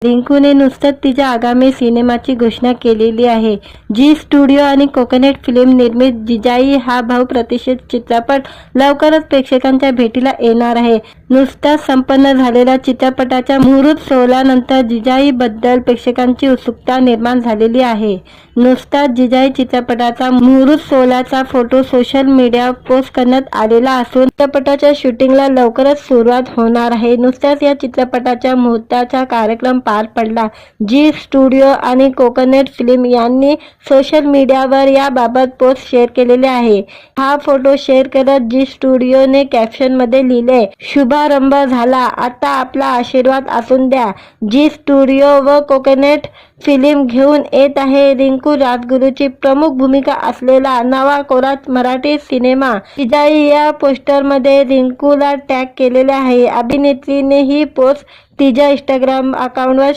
रिंकूने नुकतंच तिच्या आगामी सिनेमाची घोषणा केलेली आहे. जी स्टुडिओ आणि कोकोनट फिल्म निर्मित जिजाई हा बहुप्रतीक्षित चित्रपट लवकरच प्रेक्षकांच्या भेटीला येणार आहे. नुकताच संपन्न झालेल्या चित्रपटाच्या मुहूर्त सोहळ्यानंतर जिजाई बद्दल प्रेक्षकांची उत्सुकता निर्माण झालेली आहे. नुकताच जिजाई चित्रपटाचा मुहूर्त सोहळ्याचा फोटो सोशल मीडियावर पोस्ट करण्यात आलेला असून चित्रपटाच्या शूटिंगला लवकरच सुरुवात होणार आहे. नुकताच या चित्रपटाच्या मुहूर्ताचा कार्यक्रम पार पडला. जी स्टुडिओ आणि कोकोनट फिल्म यांनी सोशल मीडियावर याबाबत पोस्ट शेअर केलेले आहे. हा फोटो शेअर करत जी स्टुडिओने कॅप्शनमध्ये लिहिले, शुभारंभ झाला, आता आपला आशीर्वाद असून द्या. जी स्टुडिओ व कोकोनट फिल्म घेऊन येत आहे रिंकू राजगुरूची प्रमुख भूमिका असलेला नवा कोरा मराठी सिनेमा जिजाई. या पोस्टरमध्ये रिंकूला टॅग केलेले आहे. अभिनेत्रीने ही पोस्ट तिच्या इंस्टाग्राम अकाउंटवर